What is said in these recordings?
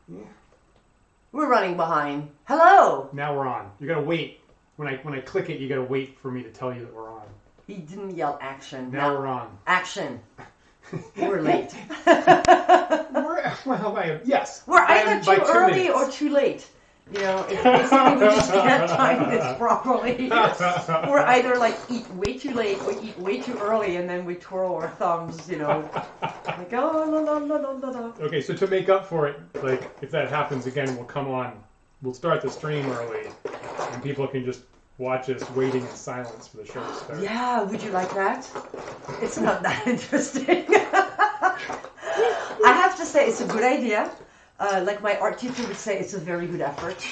Yeah. We're running behind. Hello. Now we're on. You gotta wait. When I click it, you gotta wait for me to tell you that we're on. He didn't yell action. Now we're on. Action. We're late. Yes. We're either too early or too late. You know, it's basically we just can't time this properly. We're either like eat way too late or eat way too early, and then we twirl our thumbs. You know, like oh la la la la la. Okay, so to make up for it, like if that happens again, we'll come on. We'll start the stream early, and people can just watch us waiting in silence for the show to start. Yeah, would you like that? It's not that interesting. I have to say, it's a good idea. Like my art teacher would say, it's a very good effort.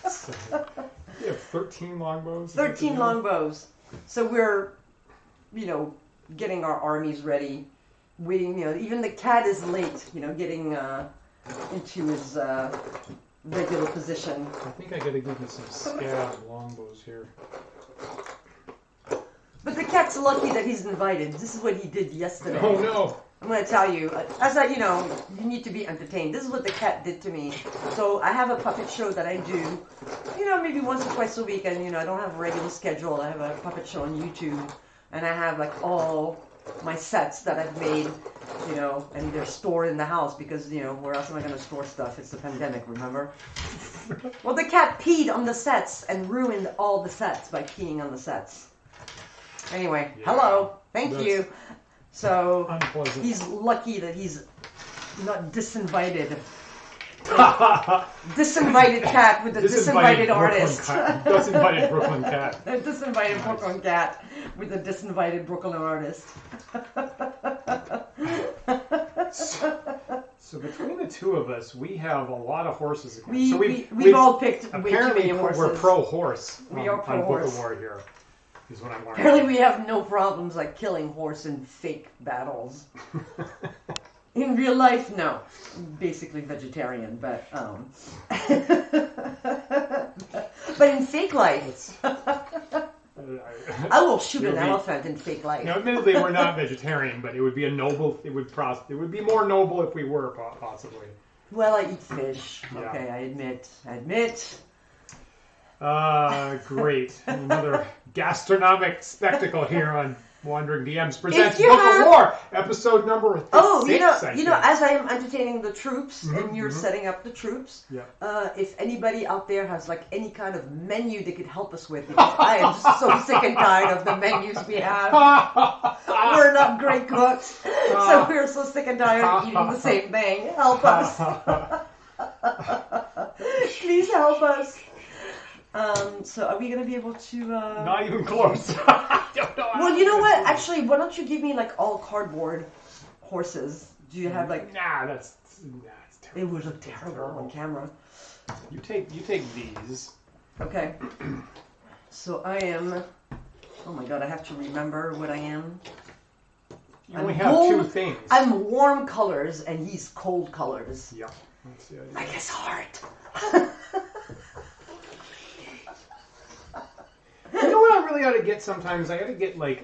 So, you have 13 longbows? 13 longbows. So we're, you know, getting our armies ready. Waiting, you know, even the cat is late, you know, getting into his regular position. I think I gotta give you some scab longbows here. But the cat's lucky that he's invited. This is what he did yesterday. Oh no! I'm going to tell you, as I, you know, you need to be entertained. This is what the cat did to me. So I have a puppet show that I do, you know, maybe once or twice a week. And, you know, I don't have a regular schedule. I have a puppet show on YouTube. And I have, like, all my sets that I've made, you know, and they're stored in the house because, you know, where else am I going to store stuff? It's the pandemic, remember? Well, the cat peed on the sets and ruined all the sets by peeing on the sets. Anyway, yeah. Hello. Thank you. So unpleasant. He's lucky that he's not disinvited. Disinvited cat with a disinvited artist. Disinvited Brooklyn cat. A disinvited Brooklyn cat with a disinvited Brooklyn artist. So between the two of us, we have a lot of horses again. We've all picked way too many horses. We're pro-horse we are pro-horse. Book of War here. Is what I'm learning. Apparently we have no problems like killing horse in fake battles. In real life, no. Basically vegetarian, but but in fake life, I will shoot an elephant in fake life. Now, admittedly, we're not vegetarian, but it would be a noble. It would be more noble if we were possibly. Well, I eat fish. Yeah. Okay, I admit. Great. Another gastronomic spectacle here on Wandering DMs presents Book of War, episode number 6. Oh, you know, as I am entertaining the troops and you're setting up the troops, if anybody out there has like any kind of menu they could help us with, because I am just so sick and tired of the menus we have. We're not great cooks, so we're so sick and tired of eating the same thing. Help us. Please help us. So are we going to be able to... Not even close. Well, you know what? Actually, why don't you give me, like, all cardboard horses? Do you have, like... Nah, it's terrible. It would look terrible on camera. You take these. Okay. So I am... Oh, my God, I have to remember what I am. You only have two things. I'm warm colors, and he's cold colors. Yeah. That's the idea. Like his heart. You know what I really ought to get sometimes? I got to get we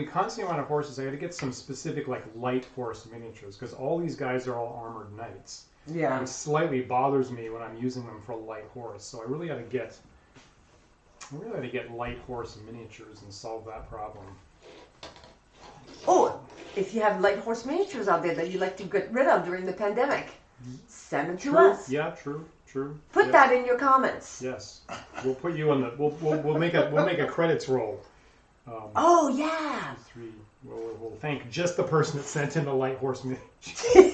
constantly run out of horses. I got to get some specific like light horse miniatures because all these guys are all armored knights. Yeah. It slightly bothers me when I'm using them for a light horse. So I really ought to get light horse miniatures and solve that problem. Oh, if you have light horse miniatures out there that you'd like to get rid of during the pandemic, send them to us. Yeah, true. Put that in your comments. Yes, we'll put you on the. We'll make a credits roll. Oh yeah. We'll thank just the person that sent in the light horse miniature.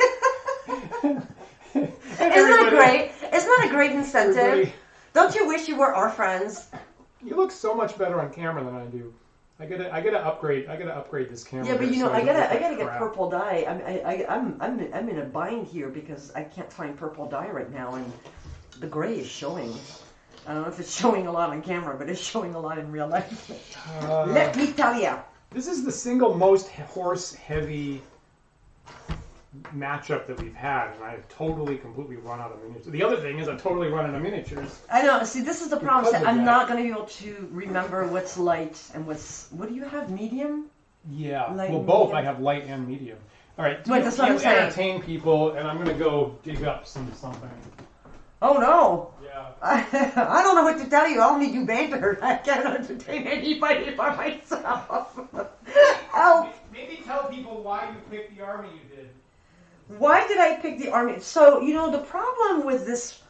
Isn't that great? Isn't that a great incentive? Everybody. Don't you wish you were our friends? You look so much better on camera than I do. I gotta upgrade this camera. Yeah, but you know, I gotta get purple dye. I'm in a bind here because I can't find purple dye right now, and the gray is showing. I don't know if it's showing a lot on camera, but it's showing a lot in real life. Let me tell you. This is the single most horse-heavy matchup that we've had, and I've completely run out of miniatures. The other thing is I've totally run out of miniatures. I know. See, this is the problem. I'm not going to be able to remember what's light and what do you have? Medium? Yeah. Light well, both. medium? I have light and medium. All right, Wait, that's what you I'm saying. entertain people, and I'm going to go dig up something. Oh no! Yeah. I don't know what to tell you. I only do banter. I can't entertain anybody by myself. Help! Maybe tell people why you picked the army you did. Why did I pick the army? So, you know, the problem with this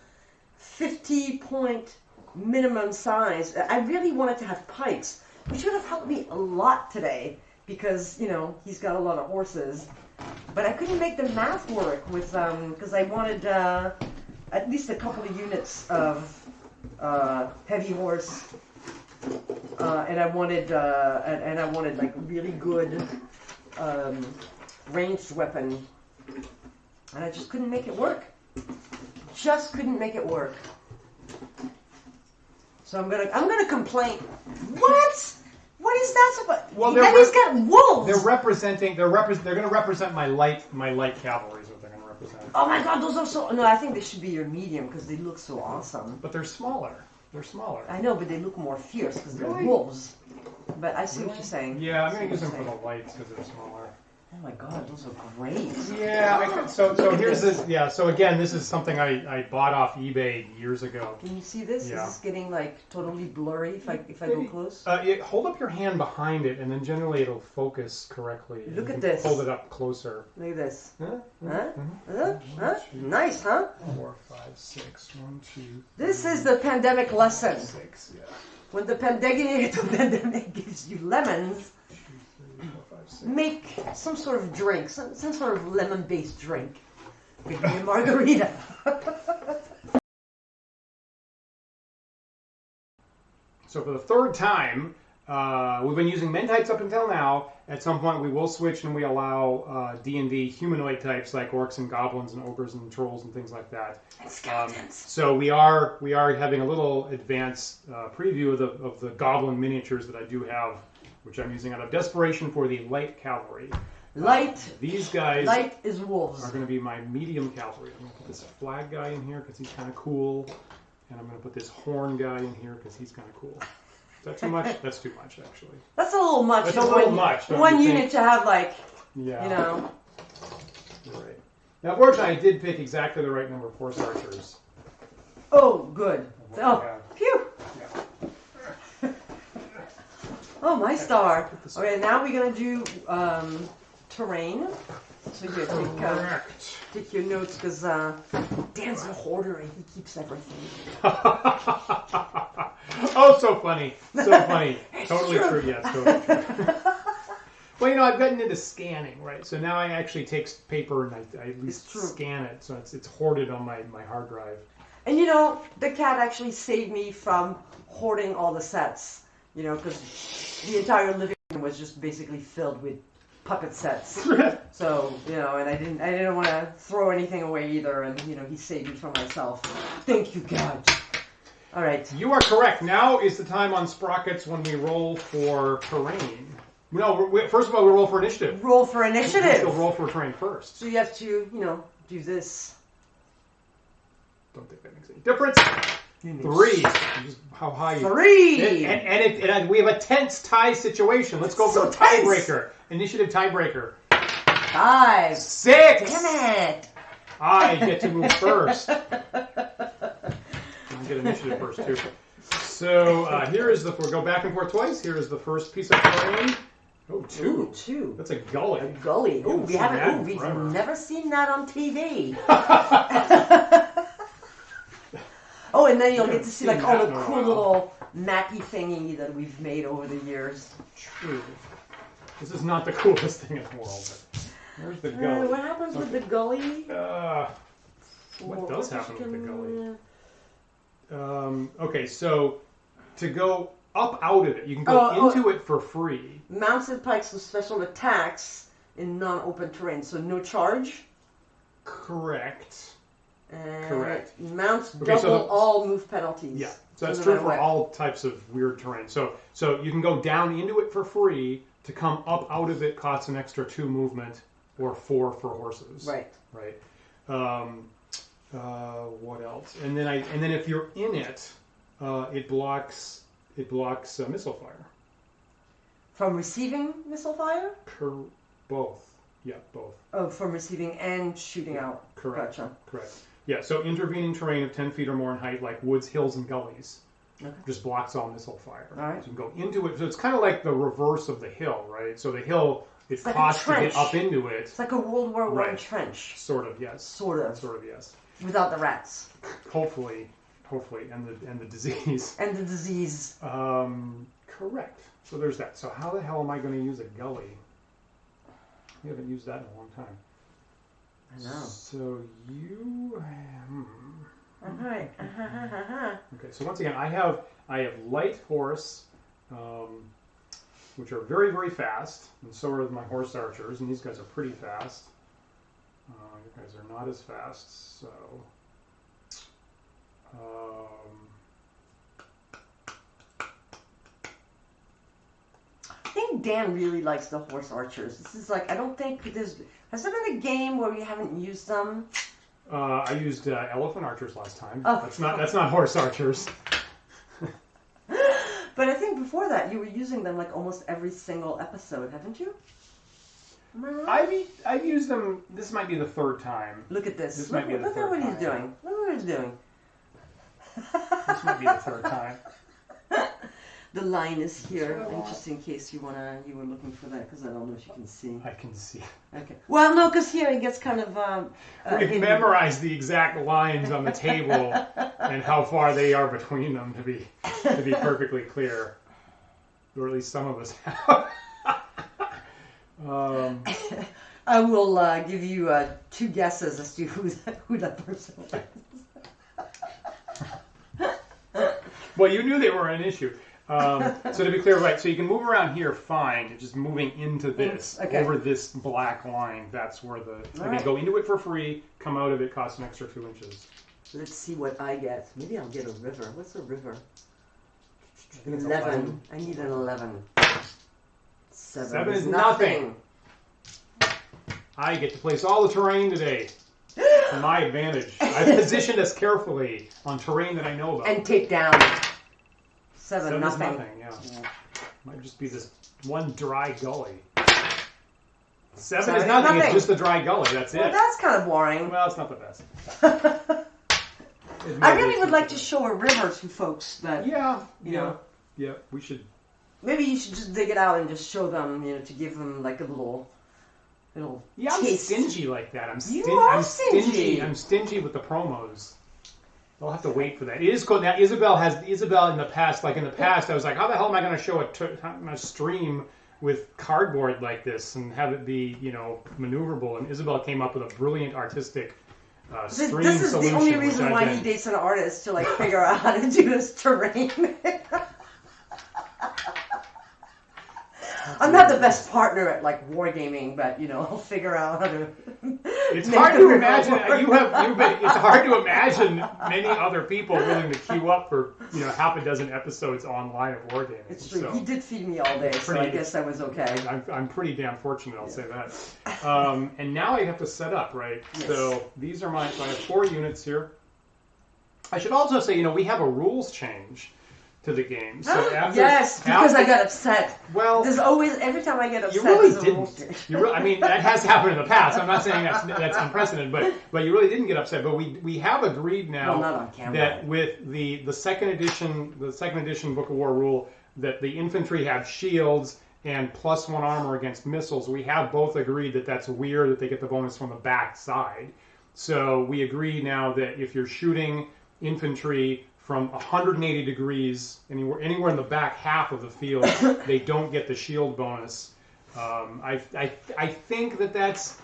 50-point minimum size, I really wanted to have pikes, which would have helped me a lot today because, you know, he's got a lot of horses. But I couldn't make the math work with, because I wanted at least a couple of units of heavy horse, and I wanted like really good ranged weapon. And I just couldn't make it work. Just couldn't make it work. So I'm gonna complain. What? What is that about? Well, then he's got wolves. They're going to represent my light cavalry is what they're going to represent. Oh my God, those are so. No, I think they should be your medium because they look so awesome. But they're smaller. They're smaller. I know, but they look more fierce because they're Really? wolves. But I see what you're saying. Yeah, I'm going to use them for the lights because they're smaller. Oh my God, those are great. Yeah, so here's this. Yeah, so again, this is something I bought off eBay years ago. Can you see this? Yeah. Is this getting like totally blurry if I go close? Hold up your hand behind it, and then generally it'll focus correctly. Look You at can this. Hold it up closer. Look at this. Huh? Huh? Mhm. Huh? Nice, huh? 4, 5, 6. 1, 2. This is the pandemic lesson. 6. Yeah. When the pandemic gives you lemons, 2, 3, 4, 5, 6. make some sort of drink, some sort of lemon-based drink. Give me a margarita. So for the third time, we've been using men types up until now. At some point, we will switch and we allow D&D humanoid types like orcs and goblins and ogres and trolls and things like that. And skeletons. So we are having a little advanced preview of the goblin miniatures that I do have, which I'm using out of desperation for the light cavalry. These guys Light is wolves. are going to be my medium cavalry. I'm going to put this flag guy in here because he's kind of cool. And I'm going to put this horn guy in here because he's kind of cool. Is that too much? That's too much, actually. That's a little much. That's a little much. don't One you unit think? to have like, Yeah. you know. You're right. Now, fortunately, I did pick exactly the right number of horse archers. Oh, good. What Oh, I have. phew. Yeah. Oh, my star. Put this Okay, now we're gonna do terrain. So here, Correct. take your notes because Dan's a hoarder and he keeps everything. Oh, so funny. So funny. It's Totally true. true. Yeah, it's totally true. Well, you know, I've gotten into scanning, right? So now I actually take paper and I at least It's true. scan it. So it's hoarded on my hard drive. And you know, the cat actually saved me from hoarding all the sets. You know, because the entire living room was just basically filled with puppet sets. So, you know, and I didn't want to throw anything away either. And you know, he saved me from myself. Thank you, God. All right. You are correct. Now is the time on Sprockets when we roll for terrain. No, first of all, we roll for initiative. Roll for We initiative. still roll for terrain first. So you have to, you know, do this. Don't think that makes any difference. 3. Just how high you... 3. And we have a tense tie situation. Let's go for So the tense. tiebreaker. Initiative tiebreaker. 5. 6. Damn it. I get to move first. I get initiative first, too. So here is we'll go back and forth twice. Here is the first piece of terrain. Oh, 2. Ooh, 2. That's a gully. A gully. We Ooh, haven't seen that in we've forever. never seen that on TV. Oh, and then you'll We get haven't to see seen like all that the in a cool while. little mappy thingy that we've made over the years. True. This is not the coolest thing in the world. But there's the gully. What happens with the gully? What does happen with the gully? gully? Okay, so to go up out of it, you can go into it for free. Mounted pikes with special attacks in non-open terrain, so no charge. Correct. And Correct. Mounts Okay, so double all move penalties. Yeah, so that's no true matter for what. all types of weird terrain. So you can go down into it for free. To come up out of it costs an extra 2 movement or 4 for horses. Right. Right. What else? And then if you're in it, it blocks missile fire. From receiving missile fire? Both. Yeah, both. Oh, from receiving and shooting out. Correct. Gotcha. Correct. Yeah, so intervening terrain of 10 feet or more in height, like woods, hills, and gullies, just blocks all missile fire. All right. So you can go into it. So it's kind of like the reverse of the hill, right? So the hill, it like costs to get up into it. It's like a World War I trench. Sort of, yes. Sort of, yes. Without the rats. Hopefully, and the disease. And the disease. Correct. So there's that. So how the hell am I going to use a gully? We haven't used that in a long time. I know. So you. Alright. Okay. So once again, I have light horse, which are very, very fast, and so are my horse archers, and these guys are pretty fast. You guys are not as fast, so. I think Dan really likes the horse archers. This is like, I don't think has there been a game where we haven't used them? I used elephant archers last time. Oh. That's not horse archers. But I think before that you were using them like almost every single episode, haven't you? Am I right? I've used them. This might be the third time. Look at this. This Look might be the at third what he's time. doing. Look what he's doing. This might be the third time. The line is here, and just in case you were looking for that, because I don't know if you can see. I can see. Okay. Well, no, because here it gets kind of. We've memorized the exact lines on the table and how far they are between them to be perfectly clear, or at least some of us have. I will give you 2 guesses as to who that person is. Well, you knew they were an issue. So to be clear, right, so you can move around here fine, just moving into this, over this black line, that's where go into it for free, come out of it, costs an extra 2 inches. Let's see what I get. Maybe I'll get a river. What's a river? I think it's 11. I need an 11. 7 is nothing. I get to place all the terrain today. To my advantage. I've positioned us carefully on terrain that I know about. And take down. 7 is nothing. Yeah. Might just be this one dry gully. 7 is nothing. It's just a dry gully. That's it. Well, that's kind of boring. Well, it's not the best. I really would like to show a river to folks, but yeah, we should. Maybe you should just dig it out and just show them, to give them like a little. Yeah, I'm taste. Stingy like that. I'm stingy. I'm stingy with the promos. I'll have to wait for that. It is cool. Now, Isabelle in the past, I was like, how the hell am I going to show a stream with cardboard like this and have it be, maneuverable? And Isabelle came up with a brilliant artistic stream solution. This is the only reason why he dates an artist, to figure out how to do this terrain. I'm not the best partner at wargaming, but I'll figure out how to. It's hard to imagine. It's hard to imagine many other people willing to queue up for half a dozen episodes online of wargaming. It's true. So, he did feed me all day, so I guess I was okay. I'm pretty damn fortunate. I'll say that. And now I have to set up, right? Yes. So these are so I have 4 units here. I should also say, we have a rules change to the game. So because I got upset. Well, there's always, every time I get upset, you really there's a rules change. That has happened in the past. I'm not saying that's unprecedented, but you really didn't get upset. But we have agreed now not on camera. that with the second edition Book of War rule, that the infantry have shields and +1 armor against missiles. We have both agreed that that's weird that they get the bonus from the back side. So we agree now that if you're shooting infantry from 180 degrees, anywhere in the back half of the field, they don't get the shield bonus. I think that's.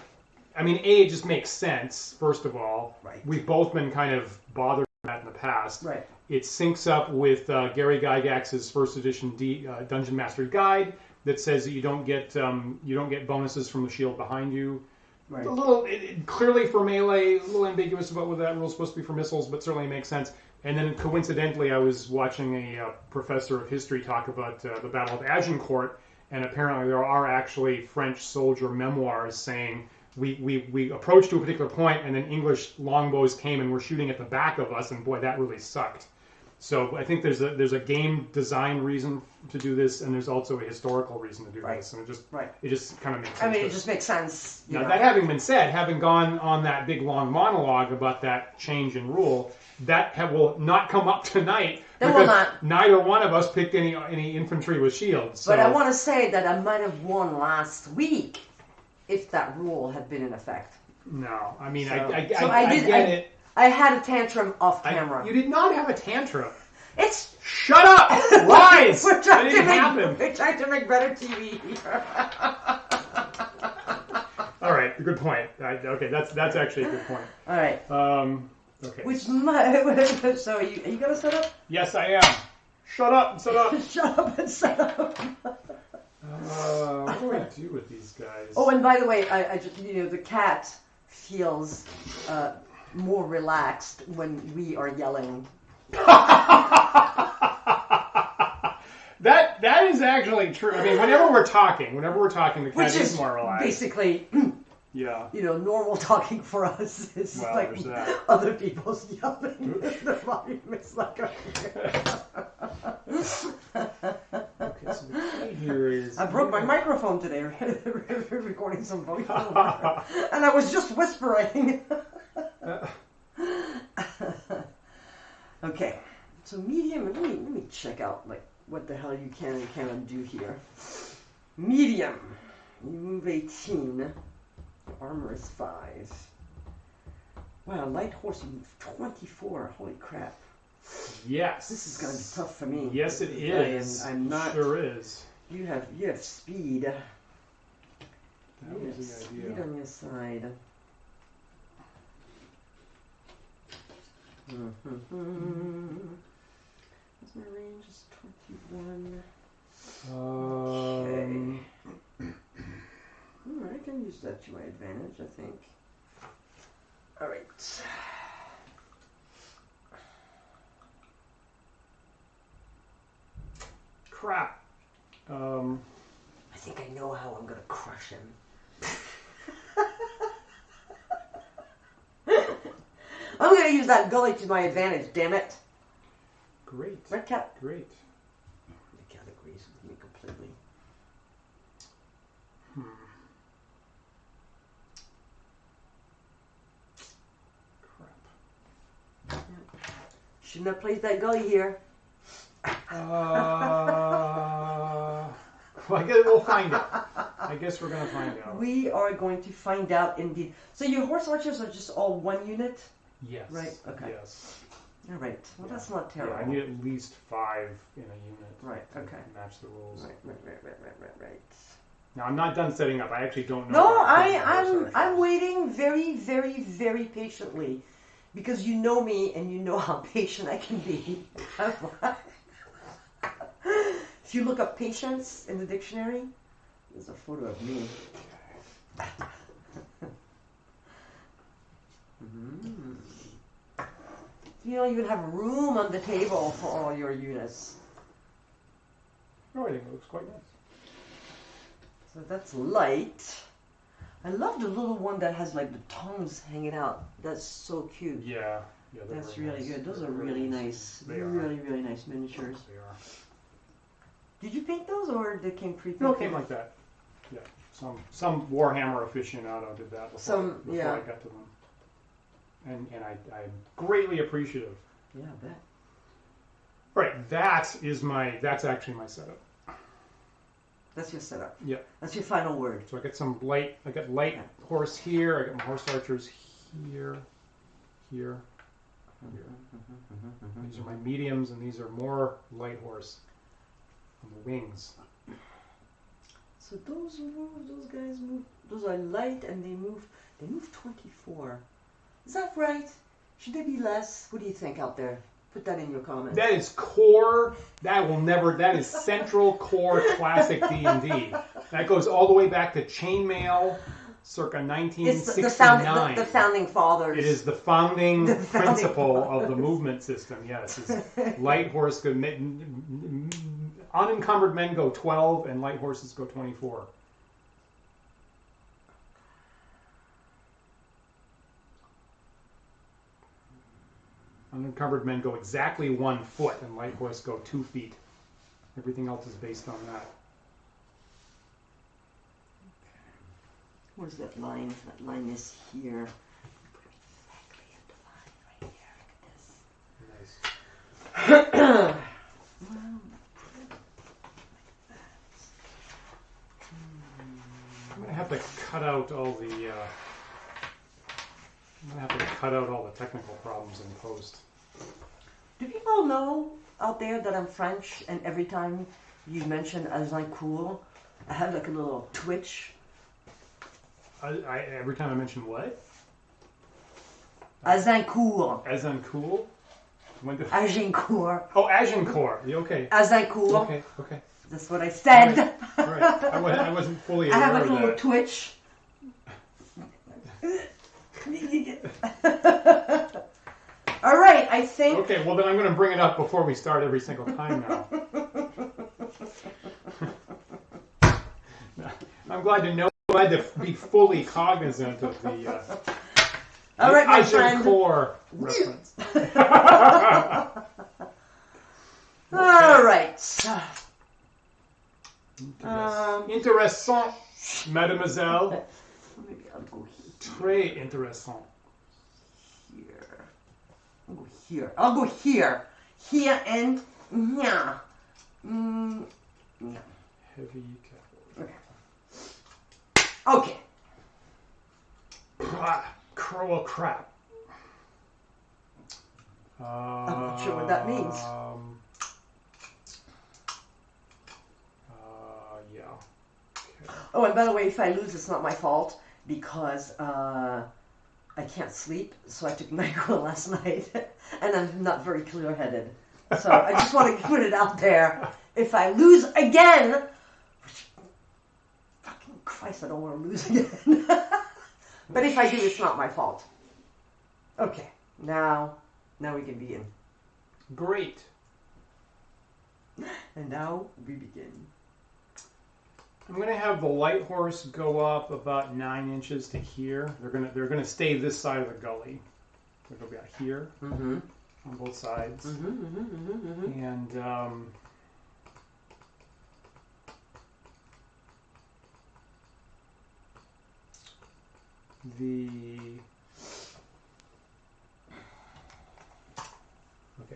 It just makes sense. First of all, right. We've both been kind of bothered with that in the past. Right. It syncs up with Gary Gygax's first edition Dungeon Master Guide that says that you don't get bonuses from the shield behind you. Right. A little clearly for melee, a little ambiguous about whether that rule is supposed to be for missiles, but certainly makes sense. And then coincidentally, I was watching a professor of history talk about the Battle of Agincourt, and apparently there are actually French soldier memoirs saying we approached to a particular point, and then English longbows came and were shooting at the back of us, and boy, that really sucked. So I think there's a game design reason to do this, and there's also a historical reason to do this, and it just kind of makes sense. I mean, it just makes sense. Now, that having been said, having gone on that big long monologue about that change in rule, will not come up tonight. It will not. Neither one of us picked any infantry with shields. So. But I want to say that I might have won last week if that rule had been in effect. No, I mean, So I get it. I had a tantrum off camera. You did not have a tantrum. It's shut up! Lies! We're trying to make better TV. All right, good point. Okay, that's actually a good point. All right. Okay. So are you gonna set up? Yes, I am. Shut up and set up. Shut up and set up. What do I do with these guys? Oh, and by the way, I just the cat feels more relaxed when we are yelling. That is actually true. I mean, whenever we're talking, the cat is more relaxed. Basically, yeah. Normal talking for us is like other people's yelling. The volume is like. Okay, so the key here is. I broke my microphone today, recording some voiceover, and I was just whispering. Okay, so medium. Let me check out what the hell you can and cannot do here. Medium, you move 18. Armor is 5. Wow, light horse, you move 24. Holy crap! Yes. This is gonna be tough for me. Yes, it is. I'm not. Sure is. You have speed. That was the idea. Speed on your side. What's my range? Is 21. Okay. I can use that to my advantage, I think. All right. Crap. I think I know how I'm gonna crush him. I'm gonna use that gully to my advantage, damn it. Great. Red cat. Great. The cat agrees with me completely. Crap. Yeah. Shouldn't have placed that gully here. Well, I guess we'll find out. I guess we're gonna find out. We are going to find out indeed. So your horse archers are just all one unit? Yes. Right, okay. Yes. All right. Well, that's not terrible. Yeah, I need at least 5 in a unit. Right, to okay. match the rules. Right. Now, I'm not done setting up. I actually don't know. No, I'm waiting very, very, very patiently. Because you know me and you know how patient I can be. If you look up patience in the dictionary, there's a photo of me. You don't even have room on the table for all your units. Oh, I think it looks quite nice. So that's light. I love the little one that has the tongues hanging out. That's so cute. Yeah. That's really good. Those are really nice. They're really, really nice miniatures. They are. Did you paint those or they came pre-painted? No, it came like that. Yeah. Some Warhammer aficionado did that before I got to them. And I'm greatly appreciative. Yeah, I bet. Right, that's actually my setup. That's your setup. Yeah. That's your final word. So I got light horse here, I got my horse archers here. These are my mediums, and these are more light horse on the wings. So those guys move. Those are light, and they move 24. Is that right? Should they be less? What do you think out there? Put that in your comments. That is core. That is central core classic D&D. That goes all the way back to chainmail, circa 1969. It's the founding fathers. It is the founding principle of the movement system. Yes, it's light horse unencumbered men go 12, and light horses go 24. Unencumbered men go exactly 1 foot, and light horse go 2 feet. Everything else is based on that. Where's that line? That line is here. Exactly at the line right here. Look at this. I'm gonna have to cut out all the. I'm gonna have to cut out all the technical problems in post. Do people know out there that I'm French, and every time you mention Azincourt, I have like a little twitch? Every time I mention what? Azincourt. Azincourt? Agincourt. Oh, Agincourt. Okay. Azincourt. Okay. That's what I said. All right. I wasn't fully aware I have like a of little that. twitch. All right, I think. Okay, well then I'm going to bring it up before we start every single time now. I'm glad to be fully cognizant of the all right, my friend. Agincourt reference. All right. Intéressant, mademoiselle. Maybe I'll go Très intéressant. here. I'll go here. I'll go here. Here and yeah. Heavy cavalry. Okay. Cruel crap. I'm not sure what that means. Yeah. Okay. Oh, and by the way, if I lose, it's not my fault because I can't sleep. So I took NyQuil last night, and I'm not very clear-headed. So I just want to put it out there. If I lose again, which, fucking Christ, I don't want to lose again. But if I do, it's not my fault. Okay, now we can begin. Great. And now we begin. I'm going to have the light horse go up about 9 inches to here. They're gonna stay this side of the gully. They're going to be out here on both sides. And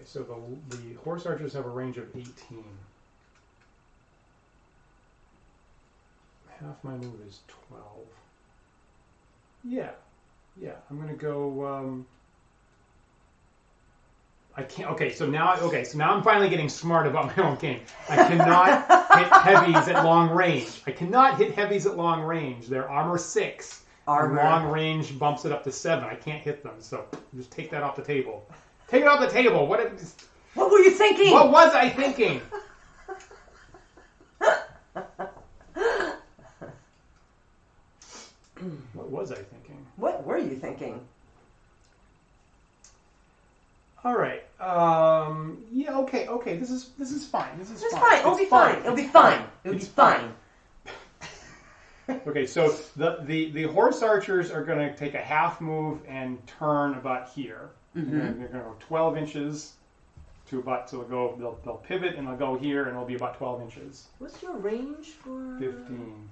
so the horse archers have a range of 18. Half my move is 12. Yeah. I'm gonna go. I can't. Okay, so now I'm finally getting smart about my own game. I cannot hit heavies at long range. They're armor 6. Armor. Long range bumps it up to 7. I can't hit them, so just take that off the table. Take it off the table. What were you thinking? What was I thinking? What was I thinking? What were you thinking? All right. Yeah. Okay. This is fine. It's fine. It'll be fine. Okay. So the horse archers are going to take a half move and turn about here. They're going to go 12 inches to about. So they'll pivot and they'll go here and it'll be about 12 inches. What's your range for? 15.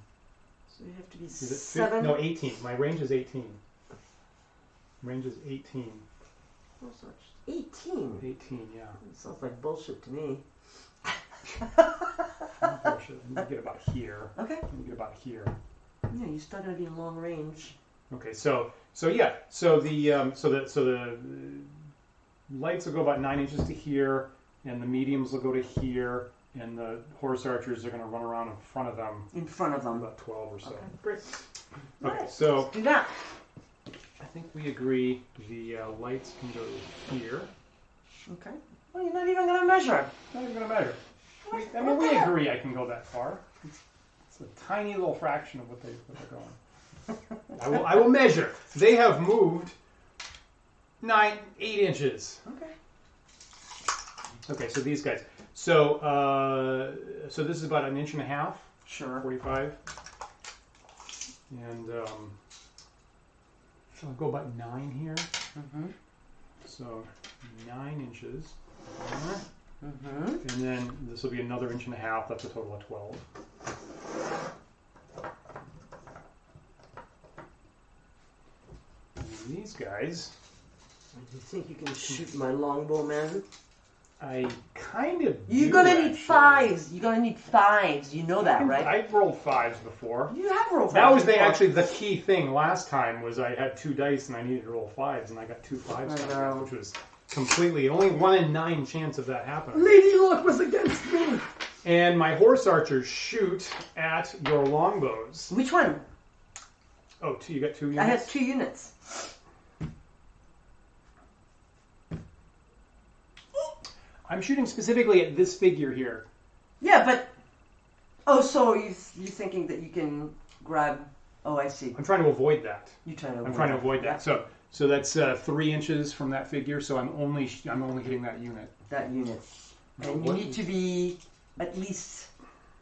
So you have to be Is it 7. No, 18. My range is 18. Range is 18. Oh, so 18. 18, yeah. It sounds like bullshit to me. Bullshit. Let me get about here. Okay. Let me get about here. Yeah, you still gotta be in long range. Okay, so yeah, so the lights will go about 9 inches to here, and the mediums will go to here, and the horse archers are going to run around in front of them. About 12 or so. Okay, great. Okay, right, so let's do that. I think we agree the lights can go here. Okay. Well, you're not even going to measure. Not even going to measure. We agree I can go that far. It's a tiny little fraction of what they're going. I will measure. They have moved 8 inches. Okay, so these guys. So this is about 1.5 inches. Sure. 45. And so I'll go about 9 here. So 9 inches. Mm-hmm. And then this will be another 1.5 inches. That's a total of 12. And these guys. You think you can shoot my longbow, man? I kind of. You're gonna need 5s. You're gonna need 5s. You know that, right? I've rolled 5s before. You have rolled 5s. That was actually the key thing last time. Was I had 2 dice and I needed to roll 5s, and I got 2 5s, which was completely only 1 in 9 chance of that happening. Lady Luck was against me. And my horse archers shoot at your longbows. Which one? Oh, 2. You got 2 units. I had 2 units. I'm shooting specifically at this figure here. Yeah, but... Oh, so you're thinking that you can grab... Oh, I see. I'm trying to avoid that. You're trying to avoid I'm trying to avoid that. So that's 3 inches from that figure, so I'm only hitting that unit. That unit. And you need to be at least...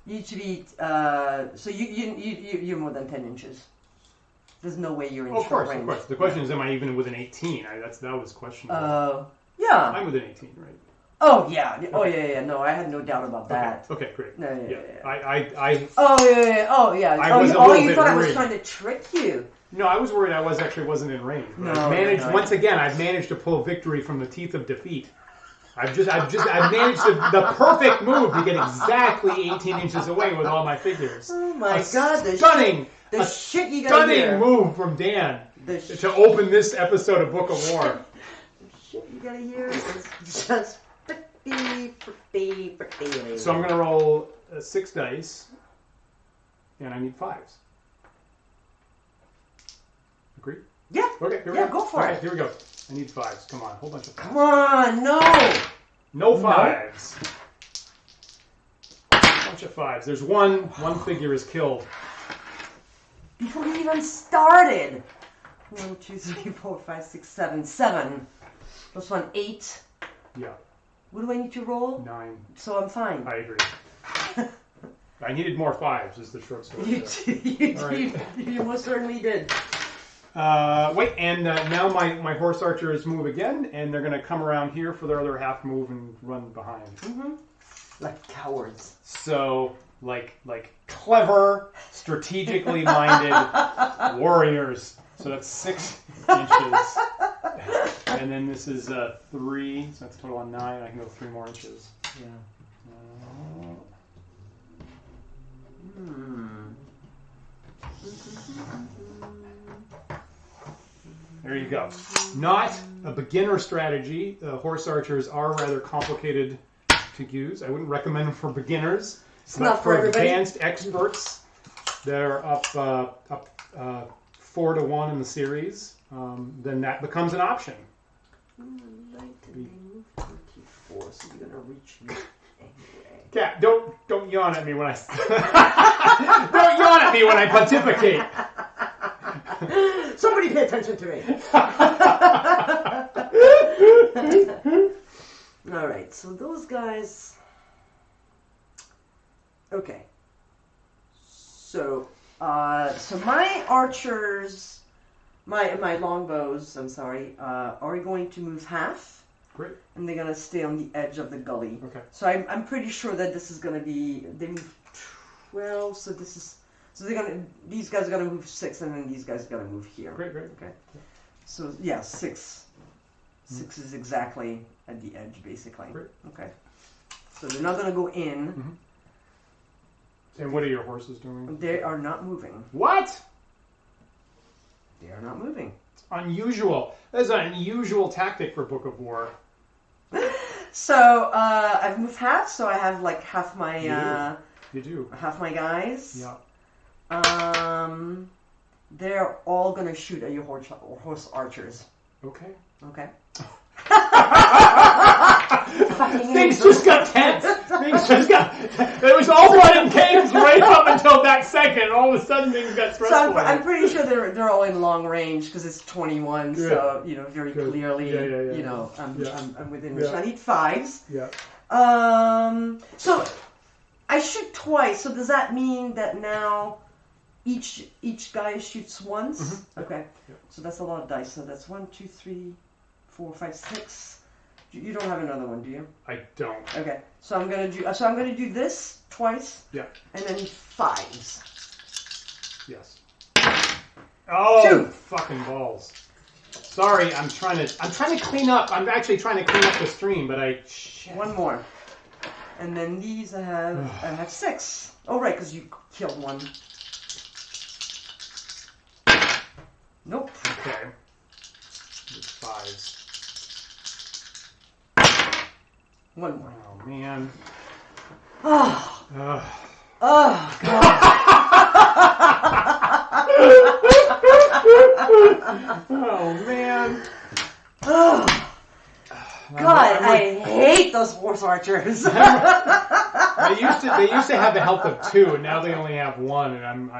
You need to be... so you're more than 10 inches. There's no way you're in short range. Of course. The question is, am I even within 18? That was questionable. Yeah. I'm within 18, right? Oh yeah. Oh yeah. No, I had no doubt about that. Okay, great. No, yeah. Oh yeah. I You thought I was trying to trick you. No, I was worried I wasn't in range. No, Once again, I've managed to pull victory from the teeth of defeat. I've managed the perfect move to get exactly 18 inches away with all my figures. Oh my God! Stunning Stunning move from Dan to open this episode of Book of War. The shit you gotta hear is just pretty. So I'm gonna roll 6 dice, and I need 5s. Agree? Yeah. Okay. Here we go. Go for it. Here we go. I need 5s. Come on, a whole bunch of 5s. Come on, no. No 5s. A bunch of 5s. There's one figure is killed. Before we even started. 1, 2, 3, 4, 5, 6, 7. 7. Plus 1, 8. Yeah. What do I need to roll? 9. So I'm fine. I agree. I needed more 5s, is the short story. You most certainly did. Wait, and now my horse archers move again, and they're going to come around here for their other half move and run behind. Mm-hmm. Like cowards. So, like clever, strategically minded warriors. So that's 6 inches. And then this is 3, so that's a total of 9. I can go 3 more inches. Yeah. There you go. Not a beginner strategy. Horse archers are rather complicated to use. I wouldn't recommend them for beginners. It's not for everybody. Advanced experts, they're up 4 to 1 in the series. Then that becomes an option. Move 24, so you're gonna reach me anyway. Cat, don't yawn at me when I don't yawn at me when I pontificate. Somebody pay attention to me. All right, so those guys. Okay. So my archers, my longbows, I'm sorry, are going to move half. Great. And they're gonna stay on the edge of the gully. Okay. So I'm pretty sure that this is gonna be, they move 12. So this is. So these guys are gonna move 6, and then these guys are gonna move here. Great. Okay. So yeah, 6. 6 is exactly at the edge, basically. Great. Okay. So they're not gonna go in. Mm-hmm. And what are your horses doing? They are not moving. What? They are not moving. It's unusual. That's an unusual tactic for Book of War. So I've moved half, so I have like half my. You do. Half my guys. Yeah. They're all gonna shoot at your horse archers. Okay. Okay. Things just got tense. There was all blood and games right up until that second, and all of a sudden things got stressful. So I'm pretty sure they're all in long range because it's 21. Yeah. So very clearly, I'm within reach. I need 5s. Yeah. So I shoot twice. So does that mean that now each guy shoots once? Mm-hmm. Okay. Yep. So that's a lot of dice. So that's 1, 2, 3, 4, 5, 6. You don't have another one, do you? I don't. Okay, so I'm gonna do this twice. Yeah. And then 5s. Yes. Oh, 2. fucking balls. Sorry, I'm trying to clean up. I'm actually trying to clean up the stream, but shit. 1 more. And then these I have 6. Oh right, because you killed 1. Nope. Okay. It's 5s. 1 more. Oh man. Oh. Ugh. Oh God. Oh man. Oh. God, I hate those horse archers. They used to have the health of 2, and now they only have 1. And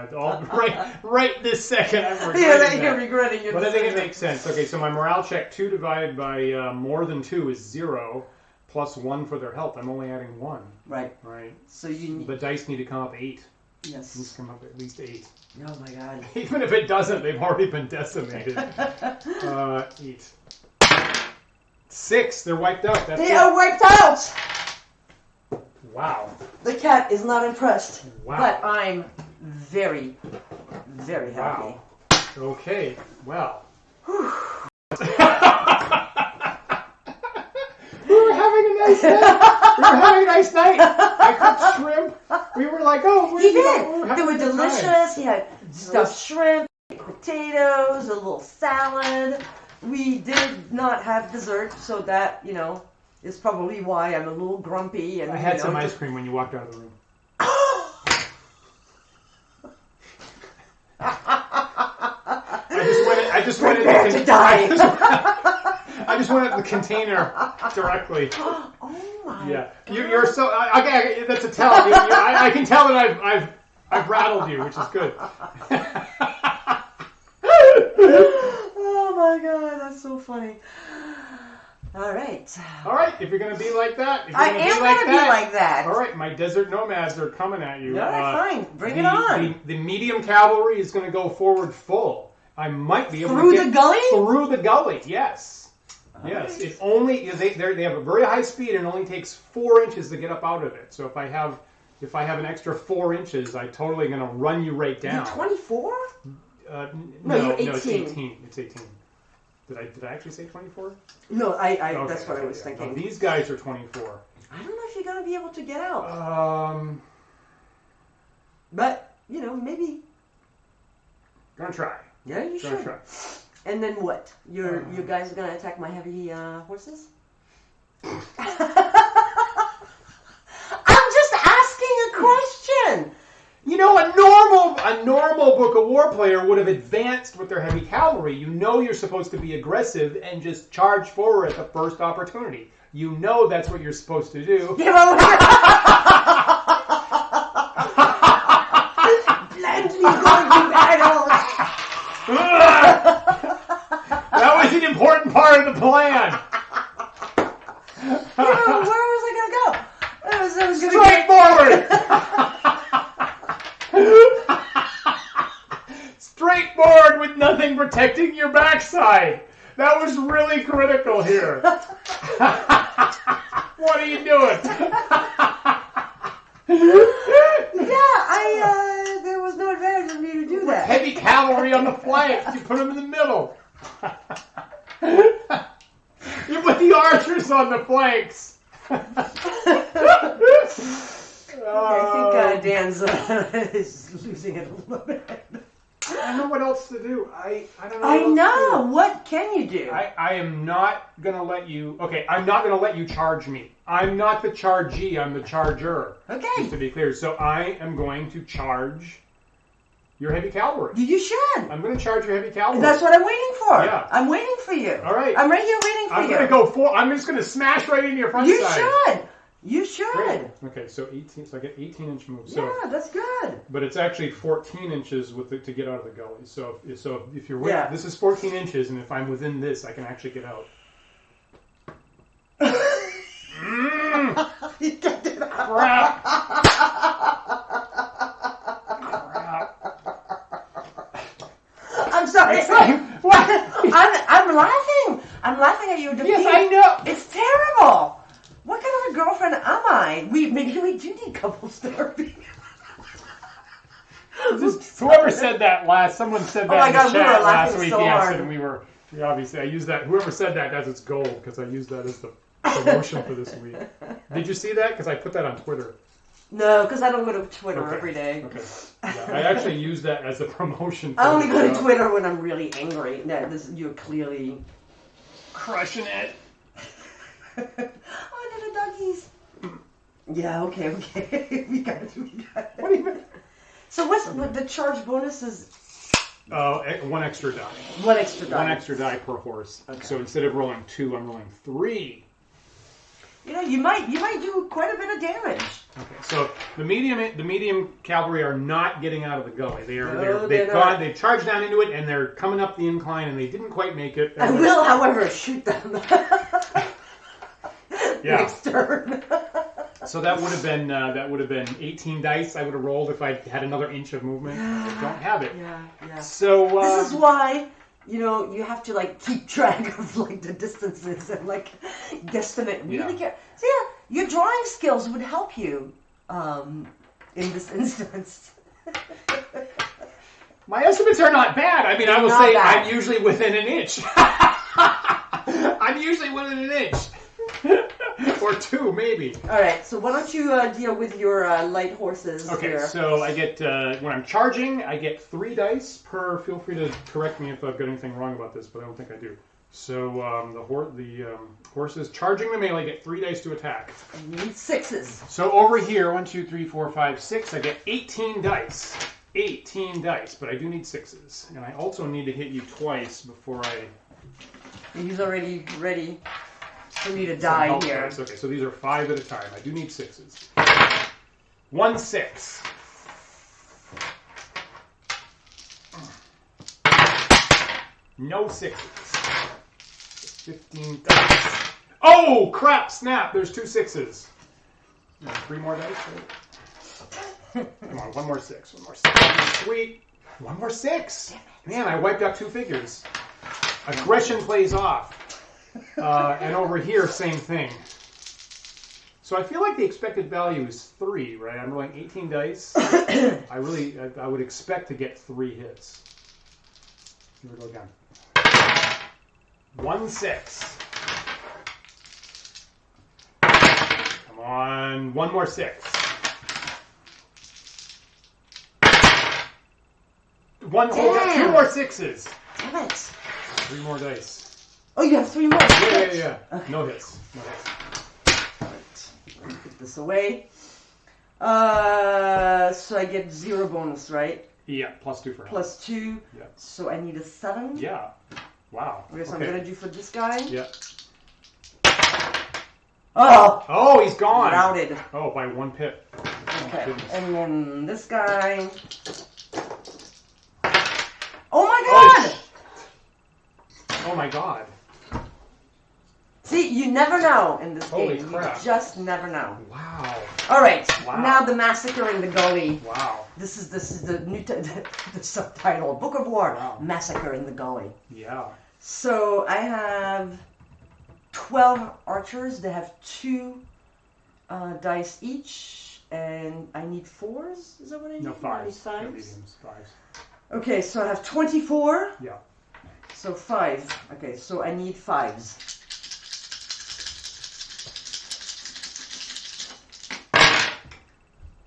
right this second I'm regretting you're regretting it. But I think it makes sense. Okay, so my morale check 2 divided by more than 2 is 0, plus 1 for their health. I'm only adding 1. Right. Right. So you need. The dice need to come up 8. Yes. It needs to come up at least 8. Oh my God. Even if it doesn't, they've already been decimated. 8. 6. They're wiped out. They are wiped out. Wow. The cat is not impressed. Wow. But I'm very, very happy. Wow. Okay. Well. We were having a nice night. I cooked shrimp. We were like, oh, He did. They They were delicious. He had stuffed shrimp, potatoes, a little salad. We did not have dessert, so that, is probably why I'm a little grumpy. And I had some ice cream when you walked out of the room. I just went Prepare to die. I just went at the container directly. Oh my! Yeah, you're so okay. That's a tell. I can tell that I've rattled you, which is good. Oh my God, that's so funny. All right. All right, if you're gonna be like that, I am gonna be like that. All right, my desert nomads are coming at you. All right, fine. Bring it on. The medium cavalry is gonna go forward full. I might be able through to get the gully. Through the gully, yes. Yes, Right. it only they have a very high speed and it only takes 4 inches to get up out of it. So if I have an extra 4 inches, I'm totally gonna run you right down. You're 24? No, you're 18. No, it's 18. It's 18. Did I actually say 24? No, Okay, that's what I was yeah. thinking. No, these guys are 24. I don't know if you're gonna be able to get out. But maybe. Gonna try. Yeah, you Gonna should. try. And then what? You guys are gonna attack my heavy horses? I'm just asking a question. A normal Book of War player would have advanced with their heavy cavalry. You're supposed to be aggressive and just charge forward at the first opportunity. That's what you're supposed to do. Give over. Blindly going to battle. That was an important part of the plan. Where was I gonna go? I was gonna Straight forward. Straight forward with nothing protecting your backside. That was really critical here. What are you doing? Yeah, there was no advantage for me to do that. Heavy cavalry on the flanks. You put them in the middle. You put the archers on the flanks. I think Dan's is losing it a little bit. I don't know what else to do. I don't know. I know. What can you do? I am not gonna let you. Okay, I'm not gonna let you charge me. I'm not the chargee. I'm the charger. Okay. Just to be clear, so I am going to charge your heavy cavalry. You should. I'm going to charge your heavy cavalry. That's what I'm waiting for. Yeah. I'm waiting for you. All right. I'm right here waiting for you. I'm going to go for. I'm just going to smash right into your front side. You should. Great. Okay, so 18. So I get 18-inch move. So, yeah, that's good. but it's actually 14 inches to get out of the gully. So if you're within, Yeah. this is 14 inches, and if I'm within this, I can actually get out. You can do that. Crap. I'm sorry. What? I'm laughing. I'm laughing at your defeat. Yes, I know. It's terrible. What kind of a girlfriend am I? Maybe we do need couples therapy. Whoever said that someone said that Oh my in God, the we were chat laughing last week. so Yes, hard. and we obviously, I used that. Whoever said that, that's its gold because I used that as the promotion for this week. Did you see that? Because I put that on Twitter. No, because I don't go to Twitter Okay. every day. Okay. Yeah, I actually use that as a promotion. For I only the go to show. Twitter when I'm really angry. No, you're clearly Crushing it. oh, the doggies. Yeah, okay. we got it. What do you mean? So what's the charge bonus is? One extra die. One extra die. One extra die per horse. Okay. So instead of rolling 2, I'm rolling 3. You know, you might do quite a bit of damage. Okay, so the medium cavalry are not getting out of the gully. No, They've charged down into it and they're coming up the incline and they didn't quite make it. I will, however, shoot them. Yeah. Next turn. So that would have been 18 dice I would have rolled if I had another inch of movement. I don't have it. Yeah. So This is why, you know, you have to like keep track of like the distances and like guesstimate really care. So yeah, your drawing skills would help you in this instance. my estimates are not bad. I mean, I will Not say bad. I'm usually within an inch. I'm usually within an inch. Or 2, maybe. All right, so why don't you deal with your light horses Okay, here? so I get, when I'm charging, I get 3 dice per, feel free to correct me if I've got anything wrong about this, but I don't think I do. So the horses charging the melee get 3 dice to attack. You need 6s. So over here, 1, 2, 3, 4, 5, 6, I get 18 dice. 18 dice, but I do need 6s. And I also need to hit you twice before I... He's already ready for me to some die help here. dice. Okay, so these are 5 at a time. I do need 6s. 1 6. No 6s. 15 dice. Oh, crap, snap. There's 2 6s. 3 more dice, right? Come on, 1 more 6. 1 more 6. Sweet. 1 more 6. Man, I wiped out 2 figures. Aggression plays off. And over here, same thing. So I feel like the expected value is 3, right? I'm rolling 18 dice. I would expect to get 3 hits. Here we go again. 1 6. Come on, 1 more 6. 2 more 6s. Damn it. 3 more dice. Oh, you have 3 more. Yeah. Okay. No hits. Put this away. So I get 0 bonus, right? Yeah, plus 2 for health. Plus 2. Yeah. So I need a 7. Yeah. Wow. Okay, so I'm gonna do for this guy. Yeah. Oh, he's gone. routed. Oh, by 1 pip. Okay, goodness. and then this guy. Oh my god! Oh my god. See, you never know in this Holy game. crap. You just never know. Wow. All right, Wow. now the massacre in the gully. Wow. This is the new the subtitle, Book of War, Wow. Massacre in the Gully. Yeah. So I have 12 archers. They have 2 dice each, and I need 4s. Is that what I need? No, 5s. I need 5s. Yeah, mediums, 5s. Okay, so I have 24. Yeah. So 5. Okay, so I need 5s.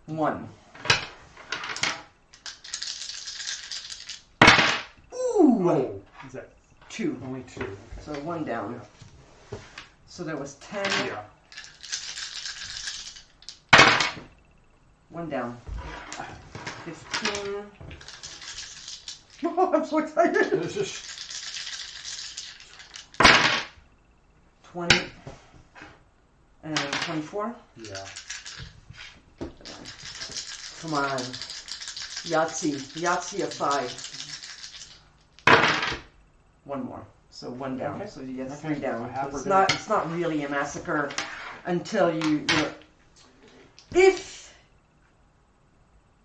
One. Ooh! Oh, is that 2. only 2? Okay. So 1 down. So that was 10. Yeah. 1 down. 15. Oh, I'm so excited. This is 20. And 24. yeah. Come on. Yahtzee. Yahtzee of 5. 1 more. So 1 down. Okay. So you get Okay. 3 down. A half So or it's not really a massacre until you know, if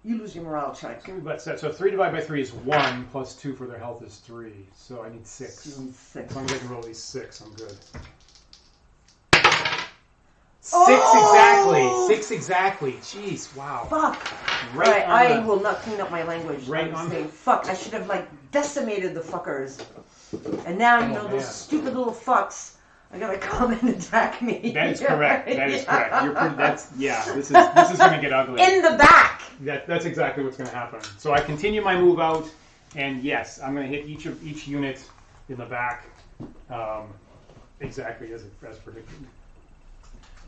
You lose your morale check. So 3 divided by 3 is 1, plus 2 for their health is 3. So I need 6. You need 6. As long as I can roll these 6, I'm good. 6 Oh! exactly. 6 exactly. Jeez, wow. Fuck. Right. I will not clean up my language. Right I'm on. saying, fuck. I should have like decimated the fuckers. And now you know those stupid little fucks are gonna come and attack me. That is correct. That is correct. You're pretty. This is gonna get ugly. In the back. That's exactly what's gonna happen. So I continue my move out, and yes, I'm gonna hit each unit in the back, exactly as predicted.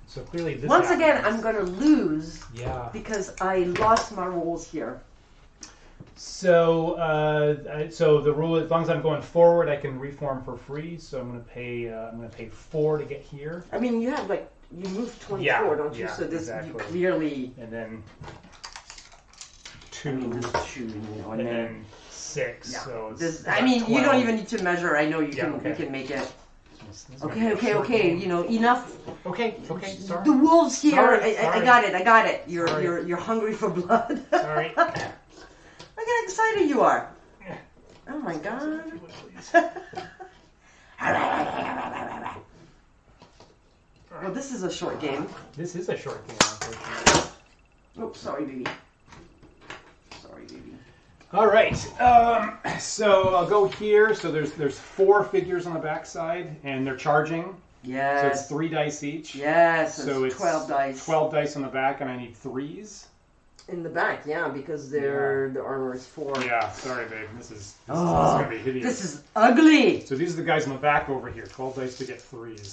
So clearly this. Once happens. again, I'm gonna lose. Yeah. Because I lost my rolls here. So, so the rule, as long as I'm going forward, I can reform for free. So I'm going to pay 4 to get here. I mean, you have like you moved 24, don't you? Yeah, So this exactly. you clearly. And then 2. I mean, there's 2, and then 6. Yeah. So This, I mean, 12. you don't even need to measure. I know you Yeah, can. okay. You can make it. This might be a short Okay. game. You know, enough. Okay. Sorry. The wolves here. Sorry. I got it. You're Sorry. you're hungry for blood. Sorry. Look how excited you are. Oh my god. Well, this is a short game. This is a short game, unfortunately. Oops, sorry, baby. All right. So I'll go here. So there's 4 figures on the backside, and they're charging. Yes. So it's 3 dice each. Yes. So it's 12 dice. 12 dice on the back, and I need 3s. In the back, yeah, because the armor is 4. Yeah, sorry, babe. This is gonna be hideous. This is ugly. So these are the guys in the back over here. 12 dice to get 3s.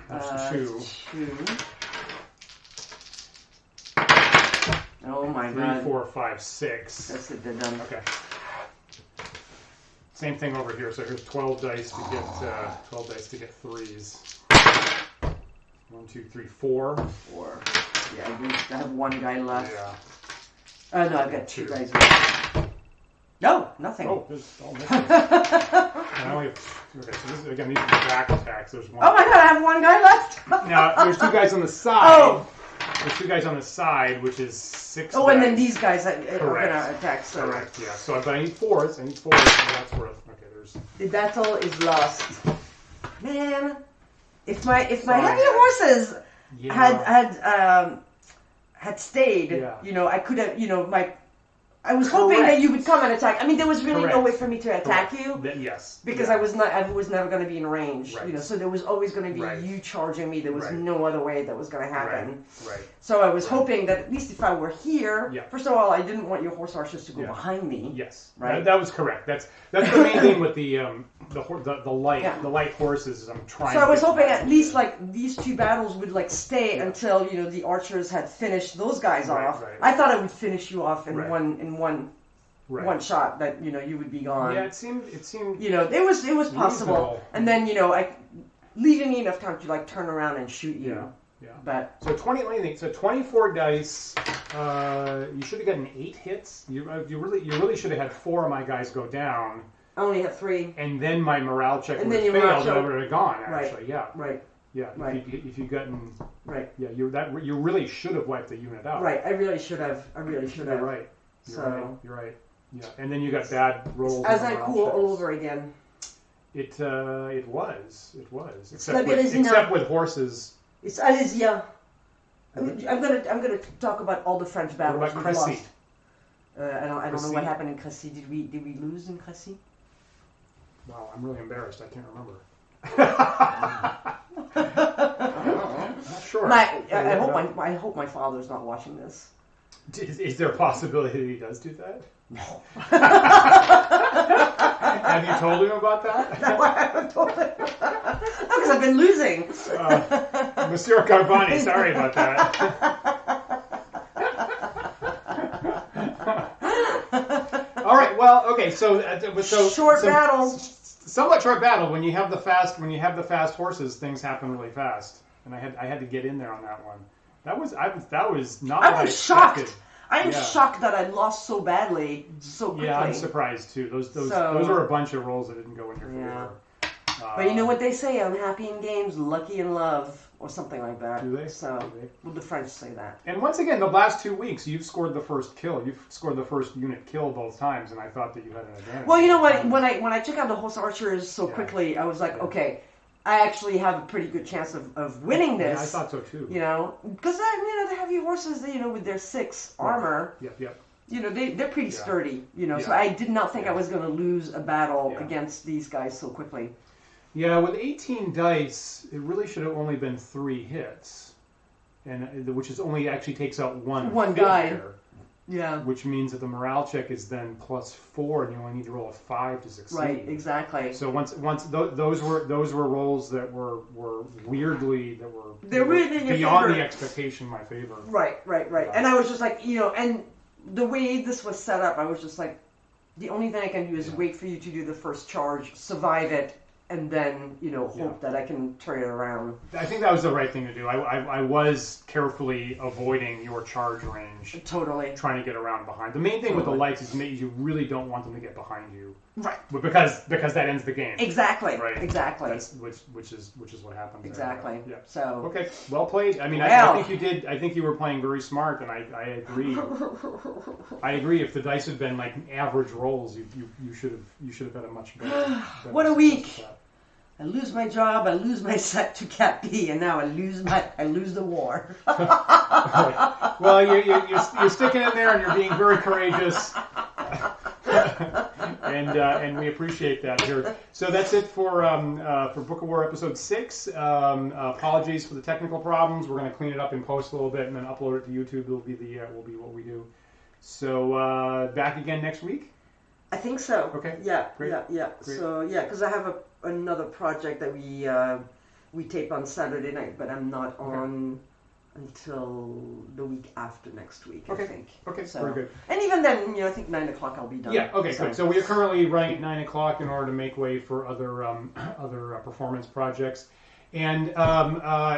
That's 2. 2. Oh my 3, god. 4, 5, 6. That's it, they're done. Okay. Same thing over here. So here's 12 dice to get 3s. 1, 2, 3, 4. 4. Yeah, I have 1 guy left. Yeah. No, I've got 2 guys left. No, nothing. Oh, there's all missing. And I only have, okay, so this is, again, these are the back attacks. There's 1. Oh my god, I have 1 guy left. Now there's 2 guys on the side. Oh. There's 2 guys on the side, which is 6. Oh, and then these guys are Correct. gonna attack. So Correct. Yeah. So, but I need 4s. So that's worth. Okay. There's. the battle is lost. Man, if my Sorry. heavy horses Yeah. had stayed, Yeah. you know, I could have, you know, I was hoping that you would come and attack. I mean, there was really no Correct. way for me to attack Correct. you. Yes. Because Yeah. I was never going to be in range, Right. you know. So there was always going to be Right. you charging me. There was Right. no other way that was going to happen. Right. So I was Right. hoping that at least if I were here, Yeah. first of all, I didn't want your horse archers to go Yeah. behind me. Yes. Right. That was correct. That's the main thing with the light horses. Is I'm trying. So I was to get hoping them at least like these 2 battles would like stay until you know the archers had finished those guys Right, off. right. I thought I would finish you off in Right. one shot that you know you would be gone. Yeah. It seemed. You know, it was possible. reasonable. And then you know, leaving me enough time to like turn around and shoot you. Yeah. But So 24 dice. You should have gotten 8 hits. You really should have had 4 of my guys go down, I only have 3. and then my morale check And would then have your morale failed. And I check- would have gone. Right. Actually, yeah. Right. Yeah. Right. If you gotten. Right. Yeah. You really should have wiped the unit out. Right. I really should have. You're right. So You're right. Yeah. And then you got bad rolls. as on I morale cool checks. all over again. It was. La Bérésina. Except with horses. It's Alésia. I'm gonna talk about all the French What battles about we Crécy? lost. I don't know Crécy? what happened in Crécy. Did we lose in Crécy? Wow, I'm really embarrassed. I can't remember. Not sure. I hope my father's not watching this. Is there a possibility that he does do that? No. Have you told him about that? No, I haven't told him. No, because I've been losing. Monsieur Carboni, sorry about that. All right. Well, okay. So Short battle. Somewhat short battle. When you have the fast horses, things happen really fast. And I had to get in there on that one. That was not what I was expected. shocked. I'm shocked that I lost so badly so quickly. Yeah, I'm surprised too. Those are a bunch of rolls that didn't go in your favor. But you know what they say? Unhappy in games, lucky in love. or something like that. Do they? So, Do they? would the French say that? And once again, the last 2 weeks, you've scored the first kill. You've scored the first unit kill both times, and I thought that you had an advantage. Well, you know what? When I took out the horse archers so Yeah. quickly, I was like, okay, I actually have a pretty good chance of winning this. Yeah, I thought so too. You know, because the heavy horses, with their 6 armor, Yep. they're pretty sturdy. So Yeah. I did not think I was going to lose a battle Yeah. against these guys so quickly. Yeah, with 18 dice, it really should have only been 3 hits, and which is only actually takes out one guy. figure, Yeah. which means that the morale check is then +4, and you only need to roll a 5 to succeed. Right. Exactly. So once those were rolls that were weirdly They're weirdly in your beyond favor. the expectation in my favor. Right. Yeah. And I was just like, and the way this was set up, I was just like, the only thing I can do is wait for you to do the first charge, survive it, and then, hope that I can turn it around. I think that was the right thing to do. I was carefully avoiding your charge range. Totally. Trying to get around behind. The main thing with the lights is you really don't want them to get behind you. Right. But because that ends the game. Exactly. Right. Exactly. That's which is what happens. Exactly. There. Yeah. So. Okay. Well played. I mean, Well. I think you did. I think you were playing very smart, and I agree. I agree. If the dice had been like average rolls, you should have had a much better. What a week. I lose my job, I lose my set to Cat B, and now I lose the war. Right. Well, you're sticking in there, and you're being very courageous, and we appreciate that here. So that's it for Book of War episode 6. Apologies for the technical problems. We're going to clean it up in post a little bit, and then upload it to YouTube. Will be what we do. So back again next week. I think so. Okay. Yeah. Great. Yeah. Great. So because I have another project that we tape on Saturday night, but I'm not on until the week after next week. Okay. I think. Okay. So, very good. And even then, I think 9 o'clock I'll be done. Yeah. Okay. Good. So we are currently running at 9 o'clock in order to make way for other performance projects. And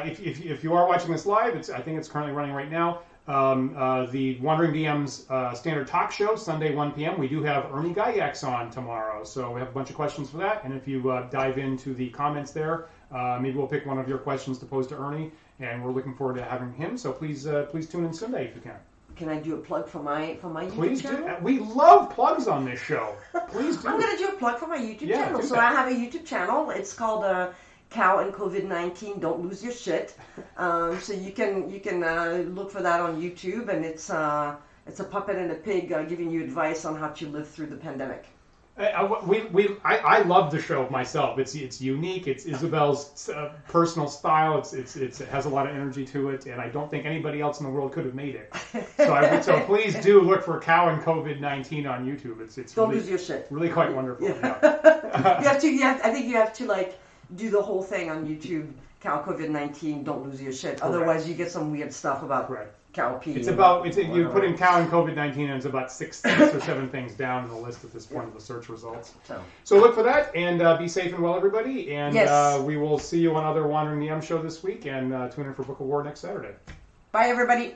if you are watching this live, I think it's currently running right now. The Wandering DM's standard talk show, Sunday 1 p.m. We do have Ernie Gaiax on tomorrow, so we have a bunch of questions for that. And if you dive into the comments there, maybe we'll pick one of your questions to pose to Ernie, and we're looking forward to having him. So please tune in Sunday if you can. Can I do a plug for my YouTube Please channel? do. We love plugs on this show. Please do. I'm going to do a plug for my YouTube Yeah, channel. do So that. I have a YouTube channel. It's called Cow and COVID-19 Don't Lose Your Shit. So you can look for that on YouTube, and it's a puppet and a pig giving you advice on how to live through the pandemic. I love the show myself. It's unique. It's Isabelle's personal style. It has a lot of energy to it, and I don't think anybody else in the world could have made it. So please do look for Cow and COVID-19 on YouTube. It's Don't really, lose your shit. really quite wonderful. Yeah. Yeah. I think you have to do the whole thing on YouTube. Cow COVID-19 Don't Lose Your Shit. Otherwise, you get some weird stuff about cow pee. You put in Cow and COVID-19, and it's about 6 or 7 things down in the list at this point of the search results. So look for that, and be safe and well, everybody. And we will see you on other Wandering DM show this week, and tune in for Book of War next Saturday. Bye, everybody.